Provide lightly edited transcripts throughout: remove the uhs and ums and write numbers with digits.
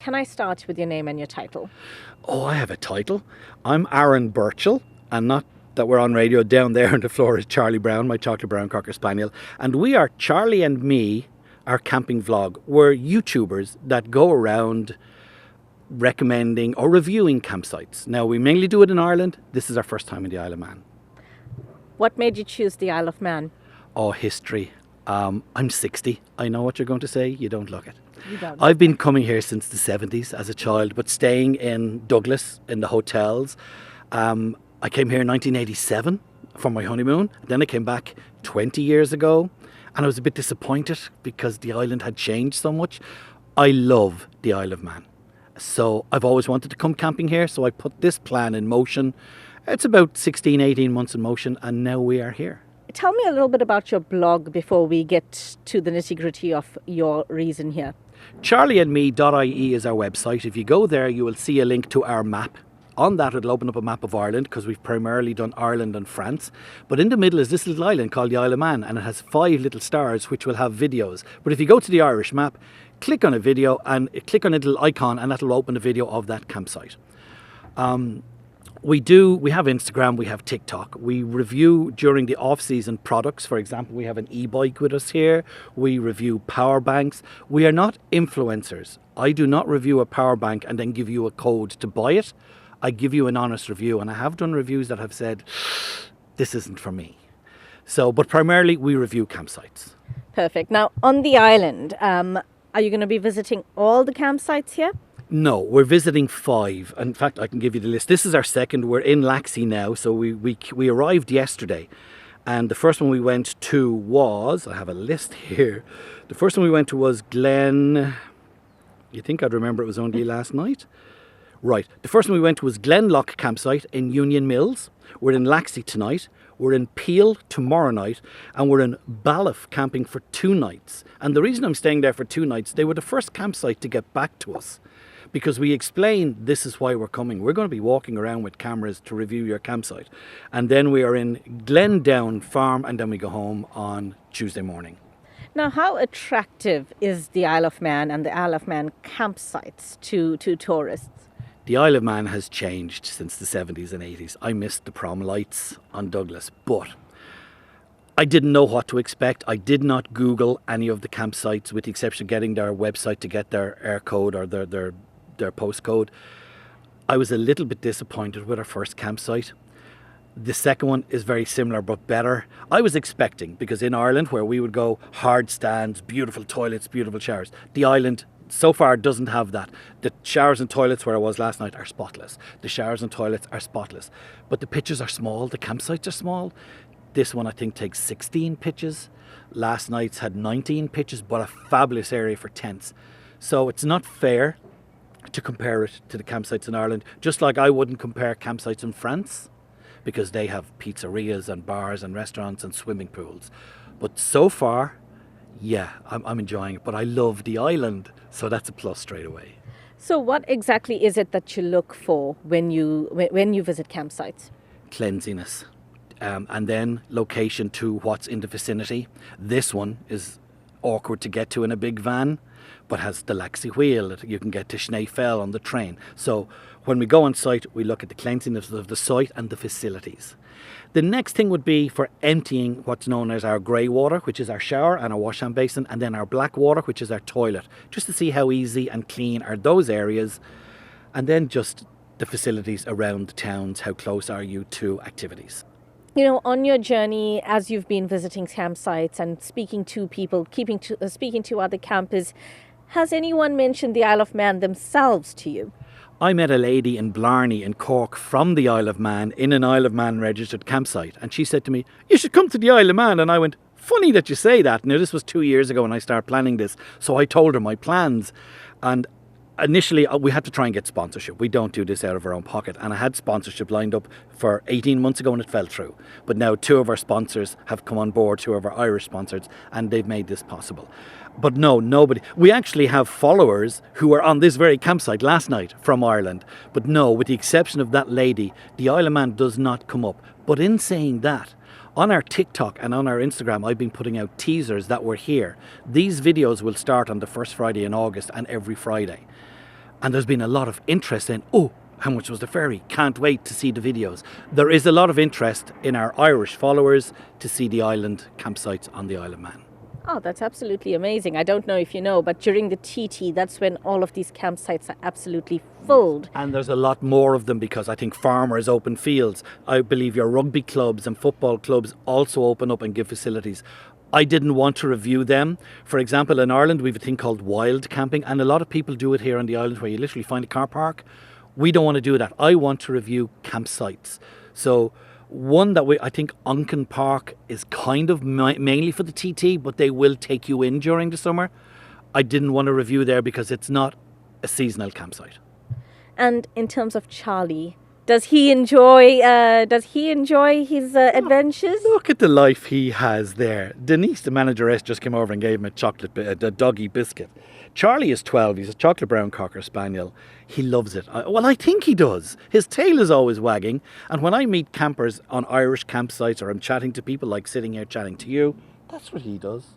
Can I start with your name and your title? Oh, I have a title. I'm Aaron Burchael, and not that we're on radio. Down there on the floor is Charlie Brown, my chocolate brown cocker spaniel. And we are Charlie and me, our camping vlog. We're YouTubers that go around recommending or reviewing campsites. Now, we mainly do it in Ireland. This is our first time in the Isle of Man. What made you choose the Isle of Man? Oh, history. I'm 60. I know what you're going to say. You don't look it. You don't. I've been coming here since the 70s as a child, but staying in Douglas in the hotels. I came here in 1987 for my honeymoon. Then I came back 20 years ago, and I was a bit disappointed because the island had changed so much. I love the Isle of Man. So I've always wanted to come camping here, so I put this plan in motion. It's about 16, 18 months in motion, and now we are here. Tell me a little bit about your blog before we get to the nitty-gritty of your reason here. charlieandme.ie is our website. If you go there, you will see a link to our map. On that, it'll open up a map of Ireland because we've primarily done Ireland and France. But in the middle is this little island called the Isle of Man, and it has 5 little stars which will have videos. But if you go to the Irish map, click on a video and click on a little icon, and that'll open a video of that campsite. We have Instagram, we have TikTok. We review during the off-season products. For example, we have an e-bike with us here. We review power banks. We are not influencers. I do not review a power bank and then give you a code to buy it. I give you an honest review, and I have done reviews that have said, this isn't for me. But primarily we review campsites. Perfect. Now, on the island, are you going to be visiting all the campsites here? No, we're visiting 5. In fact, I can give you the list. This is our second. We're in Laxey now. So we arrived yesterday. And the first one we went to was, I have a list here. The first one we went to was Glen, you think I'd remember it was only last night? Right. The first one we went to was Glenlock campsite in Union Mills. We're in Laxey tonight. We're in Peel tomorrow night. And we're in Balliff camping for 2 nights. And the reason I'm staying there for 2 nights, they were the first campsite to get back to us. Because we explained this is why we're coming. We're going to be walking around with cameras to review your campsite. And then we are in Glendown Farm, and then we go home on Tuesday morning. Now, how attractive is the Isle of Man and the Isle of Man campsites to tourists? The Isle of Man has changed since the 70s and 80s. I missed the prom lights on Douglas, but I didn't know what to expect. I did not Google any of the campsites, with the exception of getting their website to get their air code or their postcode. I was a little bit disappointed with our first campsite. The second one is very similar but better. I was expecting, because in Ireland where we would go, hard stands, beautiful toilets, beautiful showers. The island so far doesn't have that. The showers and toilets where I was last night are spotless. The showers and toilets are spotless. But the pitches are small, the campsites are small. This one I think takes 16 pitches. Last night's had 19 pitches, but a fabulous area for tents. So it's not fair to compare it to the campsites in Ireland, just like I wouldn't compare campsites in France, because they have pizzerias and bars and restaurants and swimming pools. But so far, yeah, I'm enjoying it. But I love the island, so that's a plus straight away. So what exactly is it that you look for when you visit campsites? Cleanliness. And then location to what's in the vicinity. This one is awkward to get to in a big van, but has the Laxey wheel that you can get to Schneefell on the train. So when we go on site, we look at the cleanliness of the site and the facilities. The next thing would be for emptying what's known as our grey water, which is our shower and our wash hand basin, and then our black water, which is our toilet, just to see how easy and clean are those areas. And then just the facilities around the towns, how close are you to activities. You know, on your journey, as you've been visiting campsites and speaking to people, speaking to other campers, has anyone mentioned the Isle of Man themselves to you? I met a lady in Blarney in Cork from the Isle of Man in an Isle of Man registered campsite, and she said to me, "You should come to the Isle of Man." And I went, "Funny that you say that." Now, this was 2 years ago when I started planning this, so I told her my plans. And initially we had to try and get sponsorship. We don't do this out of our own pocket, and I had sponsorship lined up for 18 months ago and it fell through. But now 2 of our sponsors have come on board, 2 of our Irish sponsors, and they've made this possible. But no, nobody. We actually have followers who were on this very campsite last night from Ireland. But no, with the exception of that lady, the Isle of Man does not come up. But in saying that, on our TikTok and on our Instagram, I've been putting out teasers that we're here. These videos will start on the first Friday in August and every Friday. And there's been a lot of interest in, oh, how much was the ferry? Can't wait to see the videos. There is a lot of interest in our Irish followers to see the island campsites on the Isle of Man. Oh, that's absolutely amazing. I don't know if you know, but during the TT, that's when all of these campsites are absolutely filled. And there's a lot more of them because I think farmers open fields. I believe your rugby clubs and football clubs also open up and give facilities. I didn't want to review them. For example, in Ireland, we have a thing called wild camping, and a lot of people do it here on the island where you literally find a car park. We don't want to do that. I want to review campsites. So one that I think Uncan Park is kind of mainly for the TT, but they will take you in during the summer. I didn't want to review there because it's not a seasonal campsite. And in terms of Charlie, does he enjoy his adventures? Look at the life he has there. Denise, the manageress, just came over and gave him a doggy biscuit. Charlie is 12. He's a chocolate brown cocker spaniel. He loves it. Well, I think he does. His tail is always wagging. And when I meet campers on Irish campsites or I'm chatting to people like sitting here chatting to you, that's what he does.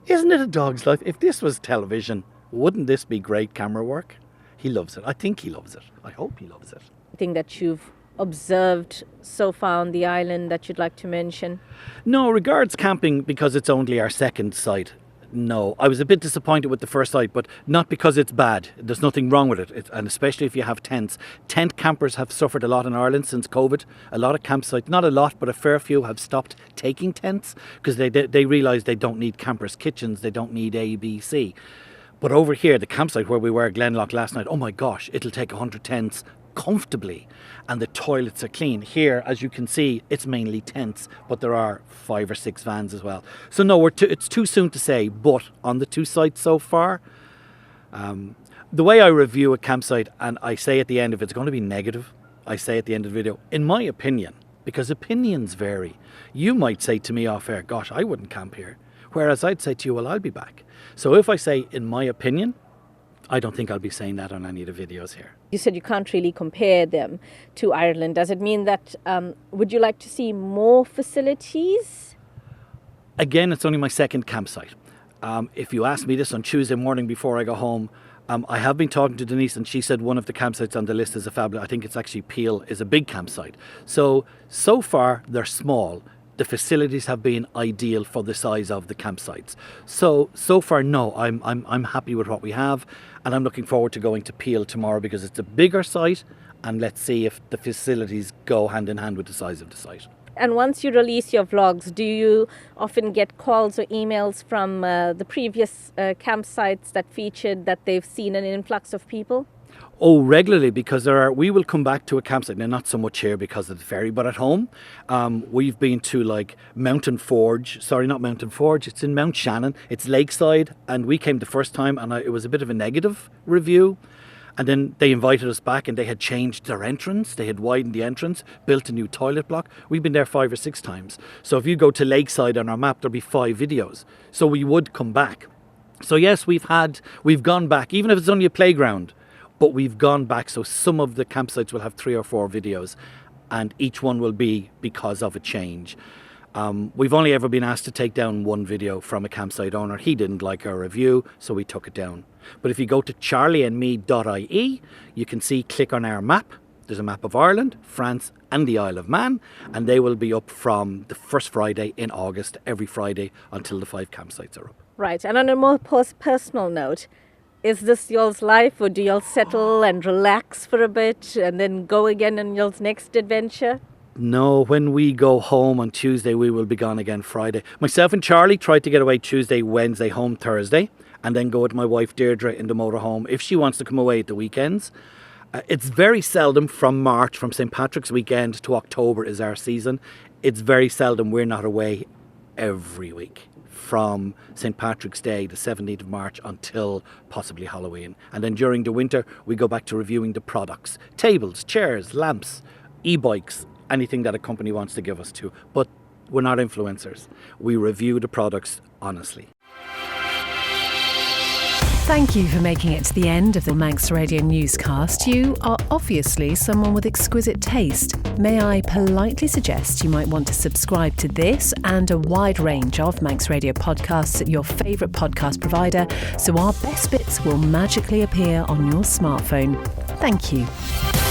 Isn't it a dog's life? If this was television, wouldn't this be great camera work? He loves it. I think he loves it. I hope he loves it. Thing that you've observed so far on the island that you'd like to mention? No, regards camping because it's only our second site. No, I was a bit disappointed with the first site, but not because it's bad. There's nothing wrong with it, and especially if you have tents. Tent campers have suffered a lot in Ireland since COVID. A lot of campsites, not a lot, but a fair few have stopped taking tents because they realise they don't need campers' kitchens, they don't need A, B, C. But over here, the campsite where we were at Glenlock last night, oh my gosh, it'll take 100 tents comfortably, and the toilets are clean. Here, as you can see, it's mainly tents, but there are 5 or 6 vans as well. So no, it's too soon to say, but on the 2 sites so far, the way I review a campsite, and I say at the end, if it's going to be negative, I say at the end of the video, in my opinion, because opinions vary. You might say to me off air, gosh, I wouldn't camp here. Whereas I'd say to you, well, I'll be back. So if I say, in my opinion, I don't think I'll be saying that on any of the videos here. You said you can't really compare them to Ireland. Does it mean that, would you like to see more facilities? Again, it's only my second campsite. If you ask me this on Tuesday morning before I go home, I have been talking to Denise and she said one of the campsites on the list is a fabulous, I think it's actually Peel, is a big campsite. So far they're small. The facilities have been ideal for the size of the campsites. So far, no, I'm happy with what we have, and I'm looking forward to going to Peel tomorrow because it's a bigger site, and let's see if the facilities go hand in hand with the size of the site. And once you release your vlogs, do you often get calls or emails from the previous campsites that featured that they've seen an influx of people? Oh, regularly, because we will come back to a campsite, now not so much here because of the ferry, but at home. We've been to like Mountain Forge, sorry, not Mountain Forge, it's in Mount Shannon, it's lakeside, and we came the first time and it was a bit of a negative review. And then they invited us back and they had changed their entrance, they had widened the entrance, built a new toilet block. We've been there 5 or 6 times. So if you go to lakeside on our map, there'll be 5 videos. So we would come back. So yes, we've gone back, even if it's only a playground. But we've gone back, so some of the campsites will have 3 or 4 videos, and each one will be because of a change. We've only ever been asked to take down 1 video from a campsite owner. He didn't like our review, so we took it down. But if you go to charlieandme.ie, you can click on our map. There's a map of Ireland, France, and the Isle of Man, and they will be up from the first Friday in August, every Friday, until the 5 campsites are up. Right, and on a more personal note, is this y'all's life, or do y'all settle and relax for a bit and then go again on y'all's next adventure? No, when we go home on Tuesday, we will be gone again Friday. Myself and Charlie tried to get away Tuesday, Wednesday, home Thursday, and then go with my wife Deirdre in the motorhome if she wants to come away at the weekends. It's very seldom from March, from St. Patrick's weekend to October is our season. It's very seldom we're not away every week. From St. Patrick's Day, the 17th of March, until possibly Halloween. And then during the winter, we go back to reviewing the products. Tables, chairs, lamps, e-bikes, anything that a company wants to give us to. But we're not influencers. We review the products honestly. Thank you for making it to the end of the Manx Radio newscast. You are obviously someone with exquisite taste. May I politely suggest you might want to subscribe to this and a wide range of Manx Radio podcasts at your favourite podcast provider, so our best bits will magically appear on your smartphone. Thank you.